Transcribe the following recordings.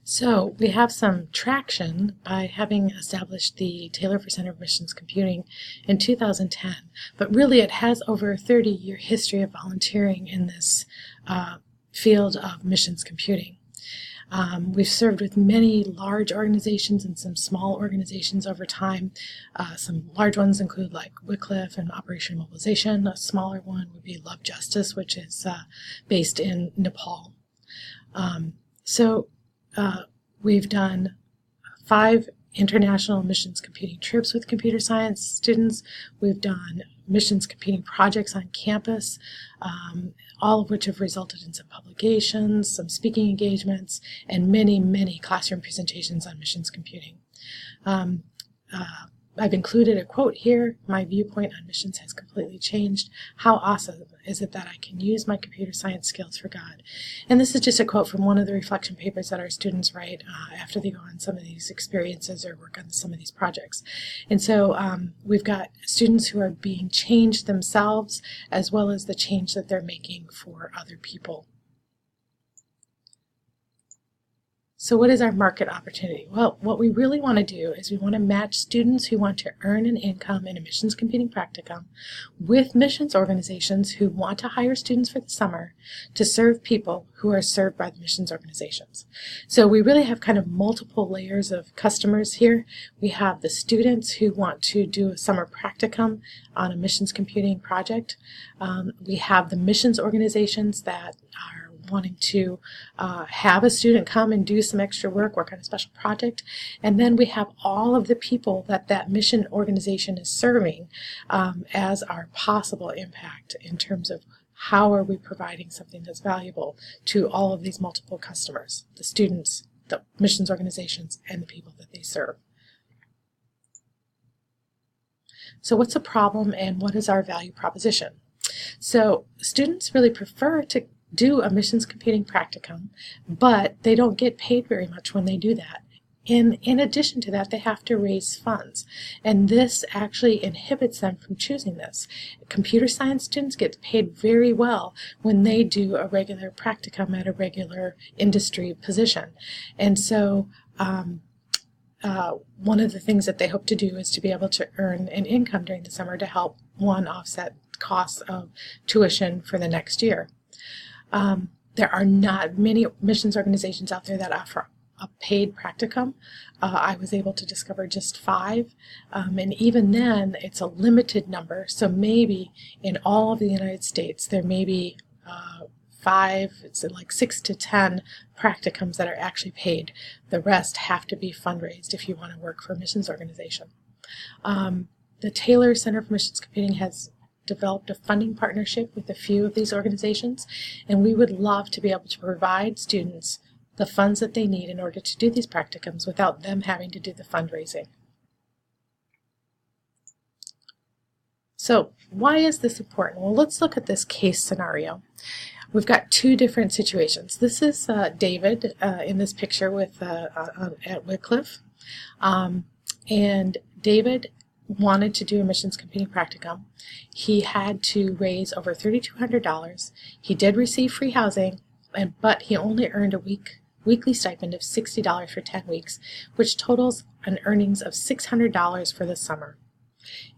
So we have some traction by having established the Taylor for Center of Missions Computing in 2010, but really it has over a 30-year history of volunteering in this field of missions computing. We've served with many large organizations and some small organizations over time. Some large ones include like Wycliffe and Operation Mobilization. A smaller one would be Love Justice, which is based in Nepal. We've done 5 international missions computing trips with computer science students. We've done missions computing projects on campus, all of which have resulted in some publications, some speaking engagements, and many, many classroom presentations on missions computing. I've included a quote here: "My viewpoint on missions has completely changed. How awesome is it that I can use my computer science skills for God?" And this is just a quote from one of the reflection papers that our students write after they go on some of these experiences or work on some of these projects. And so we've got students who are being changed themselves, as well as the change that they're making for other people. So what is our market opportunity? Well, what we really want to do is we want to match students who want to earn an income in a missions computing practicum with missions organizations who want to hire students for the summer to serve people who are served by the missions organizations. So we really have kind of multiple layers of customers here. We have the students who want to do a summer practicum on a missions computing project. We have the missions organizations that are wanting to have a student come and do some extra work on a special project. And then we have all of the people that that mission organization is serving as our possible impact in terms of how are we providing something that's valuable to all of these multiple customers, the students, the missions organizations, and the people that they serve. So what's the problem and what is our value proposition? So students really prefer to do a missions computing practicum, but they don't get paid very much when they do that. In addition to that, they have to raise funds, and this actually inhibits them from choosing this. Computer science students get paid very well when they do a regular practicum at a regular industry position. And so one of the things that they hope to do is to be able to earn an income during the summer to help, one, offset costs of tuition for the next year. There are not many missions organizations out there that offer a paid practicum. I was able to discover just 5, and even then it's a limited number, so maybe in all of the United States there may be 6 to 10 practicums that are actually paid. The rest have to be fundraised if you want to work for a missions organization. The Taylor Center for Missions Computing has developed a funding partnership with a few of these organizations, and we would love to be able to provide students the funds that they need in order to do these practicums without them having to do the fundraising. So why is this important? Well, let's look at this case scenario. We've got 2 different situations. This is David in this picture with at Wycliffe, and David wanted to do a missions computing practicum. He had to raise over $3,200. He did receive free housing, but he only earned a weekly stipend of $60 for 10 weeks, which totals an earnings of $600 for the summer.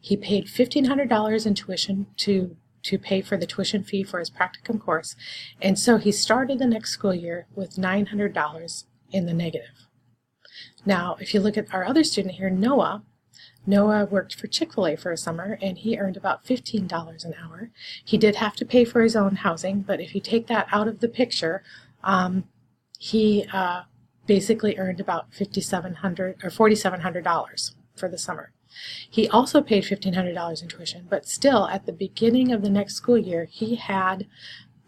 He paid $1,500 in tuition to pay for the tuition fee for his practicum course, and so he started the next school year with $900 in the negative. Now, if you look at our other student here, Noah worked for Chick-fil-A for a summer, and he earned about $15 an hour. He did have to pay for his own housing, but if you take that out of the picture, he basically earned about $5,700 or $4,700 for the summer. He also paid $1,500 in tuition, but still, at the beginning of the next school year, he had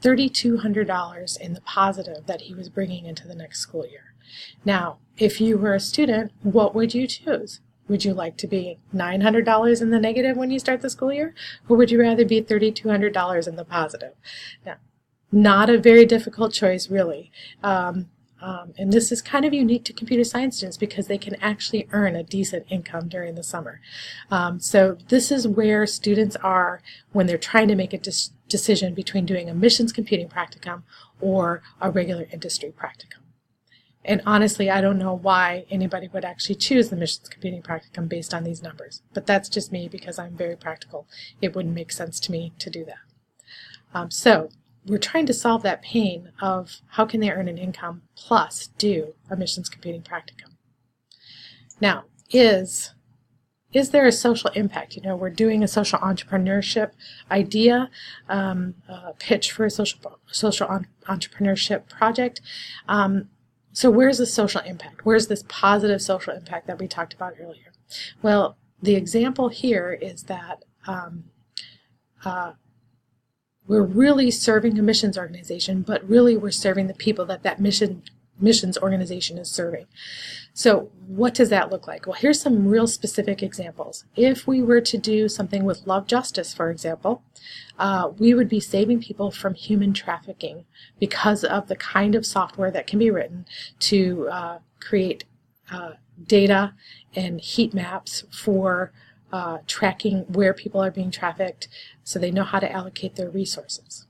$3,200 in the positive that he was bringing into the next school year. Now, if you were a student, what would you choose? Would you like to be $900 in the negative when you start the school year, or would you rather be $3,200 in the positive? Now, not a very difficult choice, really. And this is kind of unique to computer science students because they can actually earn a decent income during the summer. So this is where students are when they're trying to make a decision between doing a missions computing practicum or a regular industry practicum. And honestly, I don't know why anybody would actually choose the missions computing practicum based on these numbers. But that's just me because I'm very practical. It wouldn't make sense to me to do that. So we're trying to solve that pain of how can they earn an income plus do a missions computing practicum. Now, is there a social impact? You know, we're doing a social entrepreneurship idea, pitch for a social entrepreneurship project. So where's the social impact? Where's this positive social impact that we talked about earlier? Well, the example here is that we're really serving a missions organization, but really we're serving the people that missions organization is serving. So what does that look like? Well, here's some real specific examples. If we were to do something with Love Justice, for example, we would be saving people from human trafficking because of the kind of software that can be written to create data and heat maps for tracking where people are being trafficked so they know how to allocate their resources.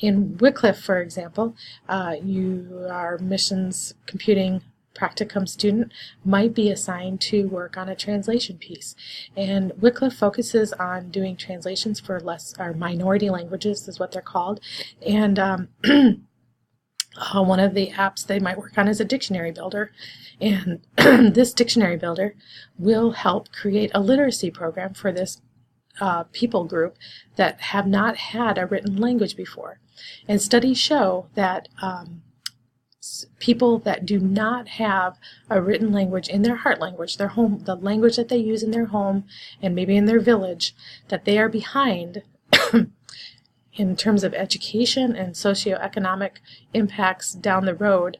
In Wycliffe, for example, you are missions computing practicum student might be assigned to work on a translation piece. And Wycliffe focuses on doing translations for minority languages is what they're called. And one of the apps they might work on is a dictionary builder. And this dictionary builder will help create a literacy program for this people group that have not had a written language before. And studies show that people that do not have a written language in their heart language, their home, the language that they use in their home and maybe in their village, that they are behind in terms of education and socioeconomic impacts down the road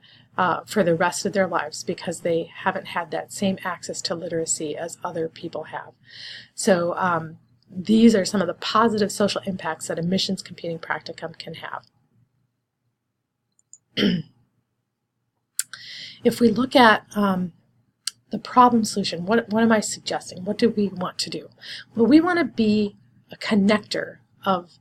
for the rest of their lives because they haven't had that same access to literacy as other people have. So these are some of the positive social impacts that a missions computing practicum can have. If we look at the problem solution, what am I suggesting? What do we want to do? Well, we want to be a connector of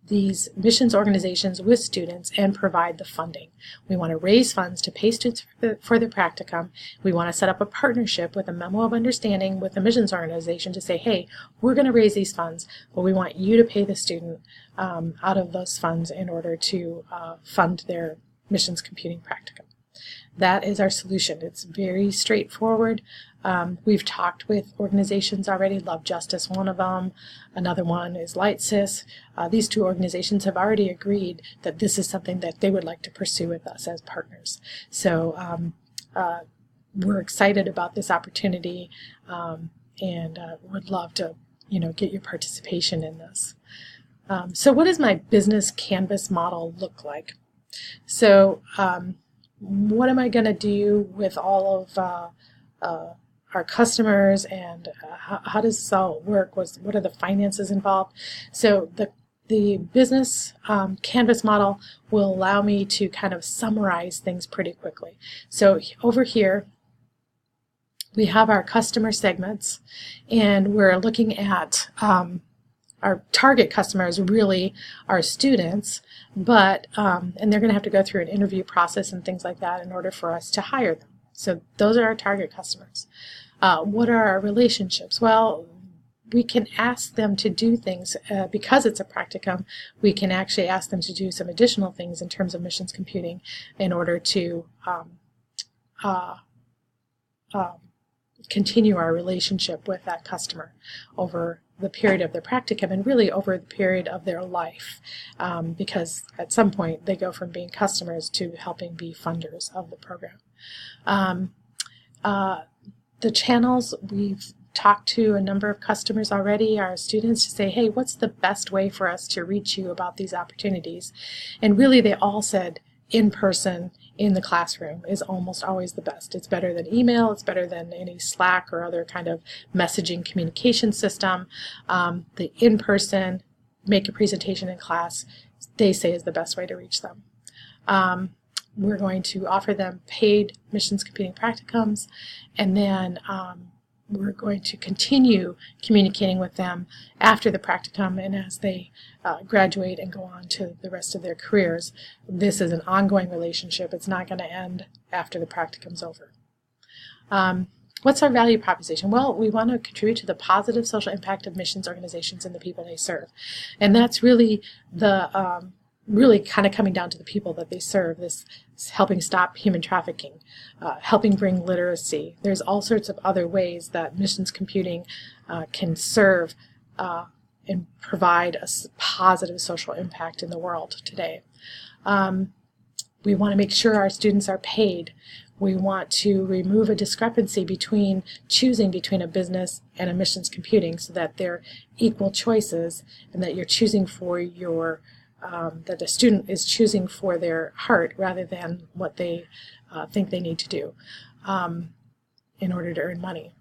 these missions organizations with students and provide the funding. We want to raise funds to pay students for the practicum. We want to set up a partnership with a memo of understanding with the missions organization to say, hey, we're going to raise these funds, but we want you to pay the student out of those funds in order to fund their missions computing practicum. That is our solution. It's very straightforward. We've talked with organizations already, Love Justice, one of them. Another one is LightSys. These two organizations have already agreed that this is something that they would like to pursue with us as partners. So we're excited about this opportunity and would love to, get your participation in this. So what does my business canvas model look like? So what am I going to do with all of our customers, and how does this all work? What are the finances involved? So the business canvas model will allow me to kind of summarize things pretty quickly. So over here we have our customer segments, and we're looking at our target customers really are students, but and they're going to have to go through an interview process and things like that in order for us to hire them. So those are our target customers. What are our relationships? Well, we can ask them to do things because it's a practicum. We can actually ask them to do some additional things in terms of missions computing in order to continue our relationship with that customer over the period of their practicum and really over the period of their life, because at some point they go from being customers to helping be funders of the program. The channels, we've talked to a number of customers already, our students, to say, hey, what's the best way for us to reach you about these opportunities? And really they all said in person in the classroom is almost always the best. It's better than email, it's better than any Slack or other kind of messaging communication system. The in-person, make a presentation in class, they say is the best way to reach them. We're going to offer them paid missions computing practicums, and then we're going to continue communicating with them after the practicum and as they graduate and go on to the rest of their careers. This is an ongoing relationship. It's not going to end after the practicum's over. What's our value proposition? Well, we want to contribute to the positive social impact of missions organizations and the people they serve. And that's really the really kind of coming down to the people that they serve. This is helping stop human trafficking, helping bring literacy. There's all sorts of other ways that missions computing can serve and provide a positive social impact in the world today. We want to make sure our students are paid. We want to remove a discrepancy between choosing between a business and a missions computing so that they're equal choices and that you're choosing for your, that the student is choosing for their heart rather than what they think they need to do in order to earn money.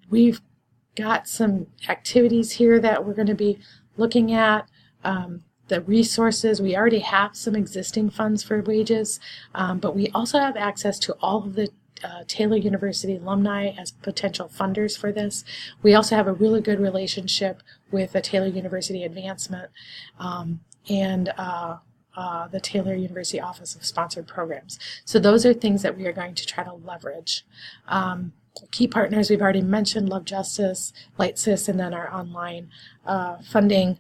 We've got some activities here that we're going to be looking at. The resources, we already have some existing funds for wages, but we also have access to all of the Taylor University alumni as potential funders for this. We also have a really good relationship with the Taylor University Advancement and the Taylor University Office of Sponsored Programs. So those are things that we are going to try to leverage. Key partners we've already mentioned, Love Justice, LightSys, and then our online funding.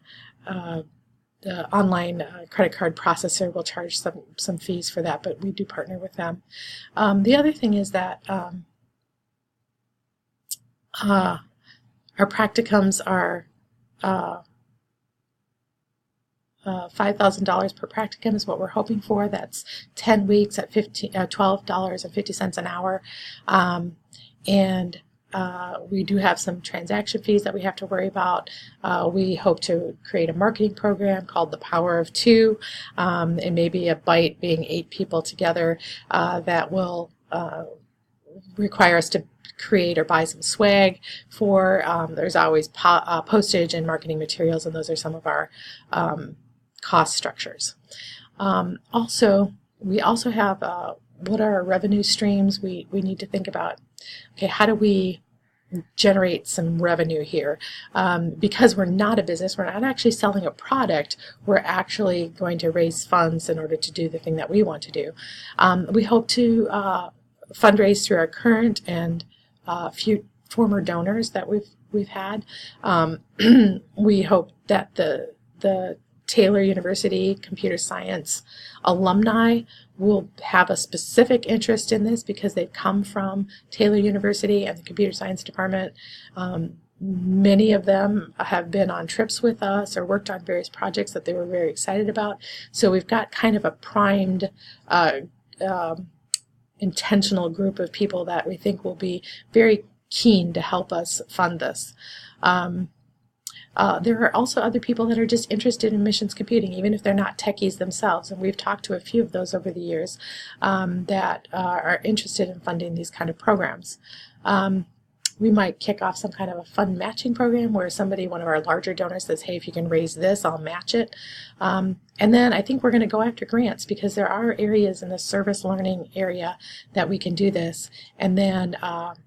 The online credit card processor will charge some fees for that, but we do partner with them. The other thing is that our practicums are $5,000 per practicum is what we're hoping for. That's 10 weeks at $12.50 an hour. We do have some transaction fees that we have to worry about. We hope to create a marketing program called The Power of Two, and maybe a bite being 8 people together that will require us to create or buy some swag for. There's always postage and marketing materials, and those are some of our cost structures. We also have what are our revenue streams. We need to think about, okay, how do we generate some revenue here? Because we're not a business, we're not actually selling a product, we're actually going to raise funds in order to do the thing that we want to do. We hope to fundraise through our current and few former donors that we've had. We hope that the Taylor University computer science alumni will have a specific interest in this because they've come from Taylor University and the computer science department. Many of them have been on trips with us or worked on various projects that they were very excited about. So we've got kind of a primed intentional group of people that we think will be very keen to help us fund this. There are also other people that are just interested in missions computing, even if they're not techies themselves, and we've talked to a few of those over the years that are interested in funding these kind of programs. We might kick off some kind of a fund matching program where one of our larger donors says, hey, if you can raise this, I'll match it. And then I think we're going to go after grants because there are areas in the service learning area that we can do this. And then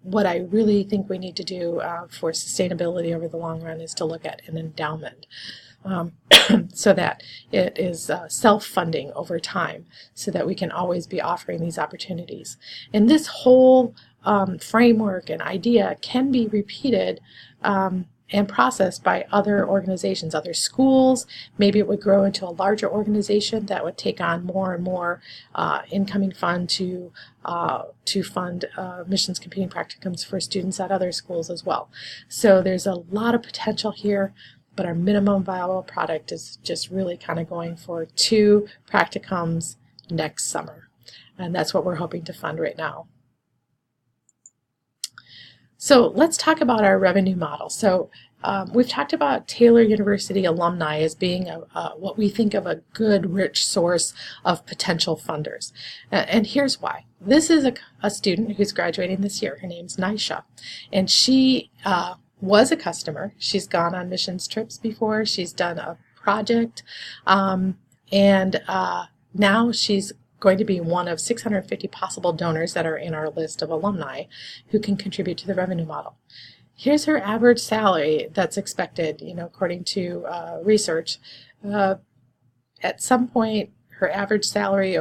what I really think we need to do for sustainability over the long run is to look at an endowment. So that it is self-funding over time so that we can always be offering these opportunities. And this whole framework and idea can be repeated and processed by other organizations, other schools. Maybe it would grow into a larger organization that would take on more and more incoming fund to fund missions computing practicums for students at other schools as well. So there's a lot of potential here, but our minimum viable product is just really kind of going for 2 practicums next summer. And that's what we're hoping to fund right now. So let's talk about our revenue model. So we've talked about Taylor University alumni as being what we think of a good, rich source of potential funders. And here's why. This is a student who's graduating this year. Her name's Nisha. And she was a customer. She's gone on missions trips before. She's done a project. And now she's going to be one of 650 possible donors that are in our list of alumni who can contribute to the revenue model. Here's her average salary that's expected, according to research. At some point, her average salary